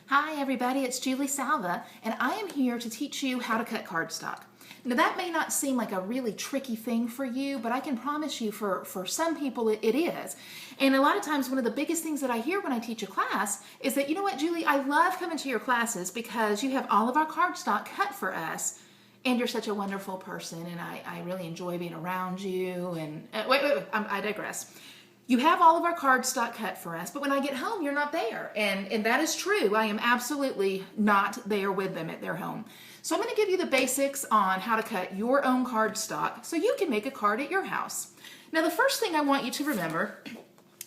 Hi everybody, it's Julie Salva, and I am here to teach you how to cut cardstock. Now that may not seem like a really tricky thing for you, but I can promise you for some people it is. And a lot of times one of the biggest things that I hear when I teach a class is that, you know what, Julie, I love coming to your classes because you have all of our cardstock cut for us, and you're such a wonderful person, and I really enjoy being around you, and I digress. You have all of our cardstock cut for us, but when I get home, you're not there. And that is true. I am absolutely not there with them at their home. So I'm going to give you the basics on how to cut your own cardstock so you can make a card at your house. Now, the first thing I want you to remember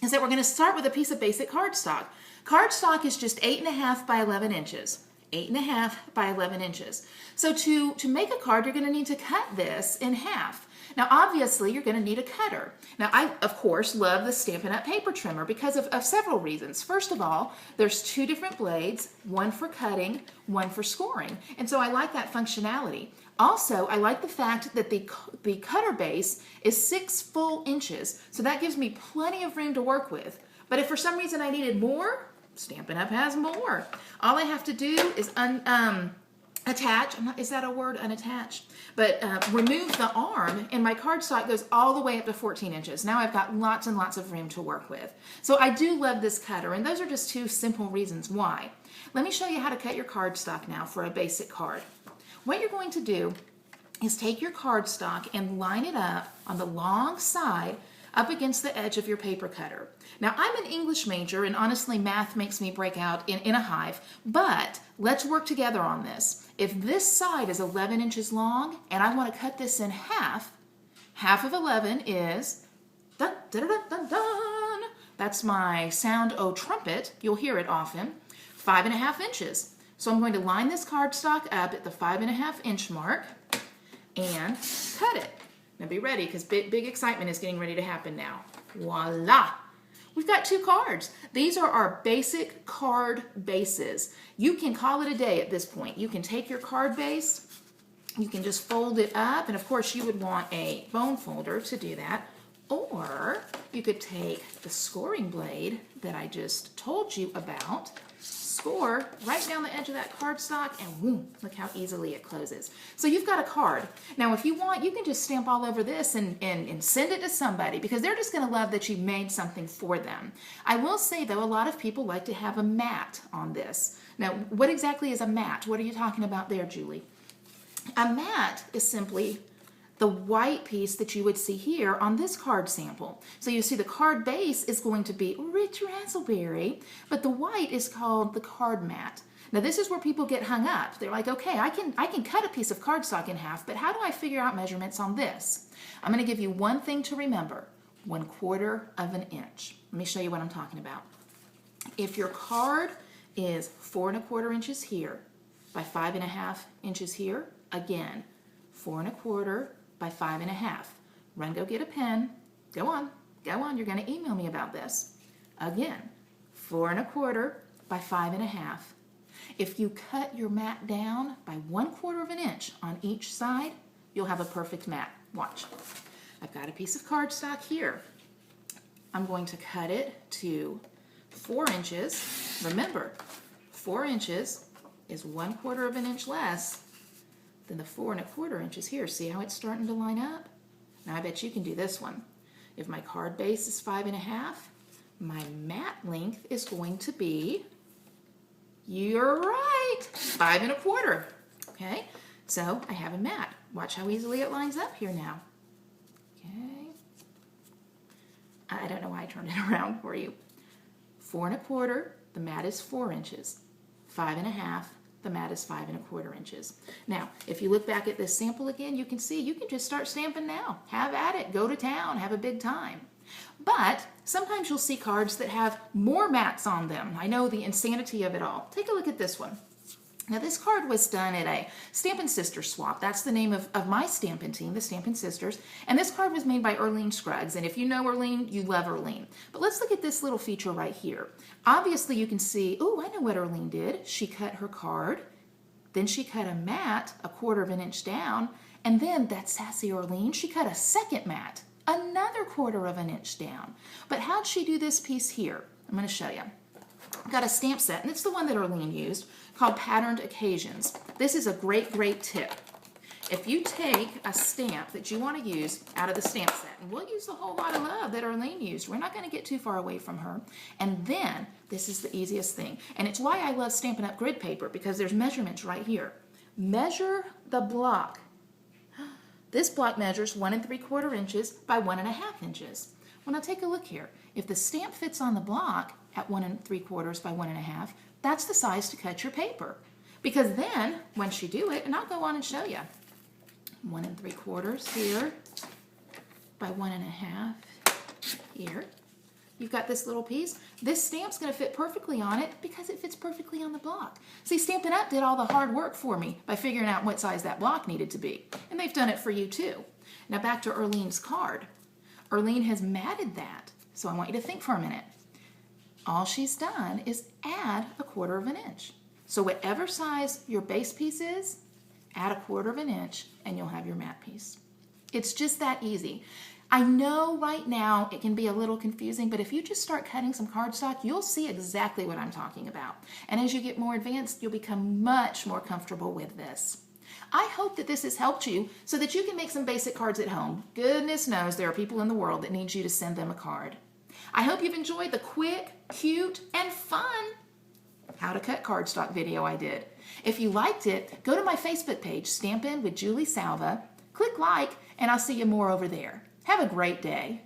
is that we're going to start with a piece of basic cardstock. Cardstock is just 8.5 by 11 inches. 8.5 by 11 inches. So to make a card, you're going to need to cut this in half. Now, obviously, you're going to need a cutter. Now, I, of course, love the Stampin' Up! Paper trimmer because of several reasons. First of all, there's two different blades, one for cutting, one for scoring. And so I like that functionality. Also, I like the fact that the cutter base is 6 full inches, so that gives me plenty of room to work with. But if for some reason I needed more, Stampin' Up! Has more. All I have to do is attach, is that a word, unattach? But remove the arm, and my cardstock goes all the way up to 14 inches. Now I've got lots and lots of room to work with. So I do love this cutter, and those are just two simple reasons why. Let me show you how to cut your cardstock now for a basic card. What you're going to do is take your cardstock and line it up on the long side up against the edge of your paper cutter. Now, I'm an English major, and honestly, math makes me break out in a hive, but let's work together on this. If this side is 11 inches long, and I want to cut this in half, half of 11 is, dun, dun, dun, dun, dun. That's my sound O trumpet. You'll hear it often. 5.5 inches. So I'm going to line this cardstock up at the 5.5 inch mark and cut it. Now be ready, because big excitement is getting ready to happen now. Voila! We've got two cards. These are our basic card bases. You can call it a day at this point. You can take your card base, you can just fold it up, and of course you would want a bone folder to do that, or you could take the scoring blade that I just told you about, score right down the edge of that cardstock, and whoom, look how easily it closes. So you've got a card. Now if you want, you can just stamp all over this and send it to somebody, because they're just going to love that you made something for them. I will say though, a lot of people like to have a mat on this. Now what exactly is a mat? What are you talking about there, Julie? A mat is simply the white piece that you would see here on this card sample. So you see the card base is going to be rich raspberry, but the white is called the card mat. Now this is where people get hung up. They're like, okay, I can cut a piece of cardstock in half, but how do I figure out measurements on this? I'm going to give you one thing to remember: 1/4 of an inch. Let me show you what I'm talking about. If your card is 4.25 inches here by 5.5 inches here, again, 4.25 by 5.5. Run, go get a pen. Go on. You're going to email me about this. Again, 4.25 by 5.5. If you cut your mat down by 1/4 of an inch on each side, you'll have a perfect mat. Watch. I've got a piece of cardstock here. I'm going to cut it to 4 inches. Remember, 4 inches is 1/4 of an inch less than the 4.25 inches here. See how it's starting to line up? Now I bet you can do this one. If my card base is 5.5, my mat length is going to be, you're right, 5.25. Okay, so I have a mat. Watch how easily it lines up here now. Okay, I don't know why I turned it around for you. 4.25, the mat is 4 inches. 5.5, the mat is 5.25 inches. Now, if you look back at this sample again, you can see you can just start stamping now. Have at it. Go to town. Have a big time. But sometimes you'll see cards that have more mats on them. I know the insanity of it all. Take a look at this one. Now this card was done at a Stampin' Sisters swap. That's the name of my Stampin' team, the Stampin' Sisters. And this card was made by Erlene Scruggs. And if you know Erlene, you love Erlene. But let's look at this little feature right here. Obviously you can see, oh, I know what Erlene did. She cut her card, then she cut a mat 1/4 of an inch down, and then that sassy Erlene, she cut a second mat, another 1/4 of an inch down. But how'd she do this piece here? I'm going to show you. I've got a stamp set, and it's the one that Arlene used, called Patterned Occasions. This is a great, great tip. If you take a stamp that you want to use out of the stamp set, and we'll use the whole lot of love that Arlene used. We're not going to get too far away from her. And then, this is the easiest thing. And it's why I love Stampin' Up! Grid paper, because there's measurements right here. Measure the block. This block measures 1 3/4 inches by 1 1/2 inches. Well, now take a look here. If the stamp fits on the block at 1 3/4 by 1 1/2, that's the size to cut your paper. Because then, once you do it, and I'll go on and show you. 1 3/4 here by 1 1/2 here. You've got this little piece. This stamp's going to fit perfectly on it because it fits perfectly on the block. See, Stampin' Up! Did all the hard work for me by figuring out what size that block needed to be. And they've done it for you too. Now back to Arlene's card. Arlene has matted that. So I want you to think for a minute. All she's done is add 1/4 inch. So whatever size your base piece is, add 1/4 inch and you'll have your mat piece. It's just that easy. I know right now it can be a little confusing, but if you just start cutting some cardstock, you'll see exactly what I'm talking about. And as you get more advanced, you'll become much more comfortable with this. I hope that this has helped you so that you can make some basic cards at home. Goodness knows there are people in the world that need you to send them a card. I hope you've enjoyed the quick, cute, and fun how to cut cardstock video I did. If you liked it, go to my Facebook page, Stampin' with Julie Salva, click like, and I'll see you more over there. Have a great day.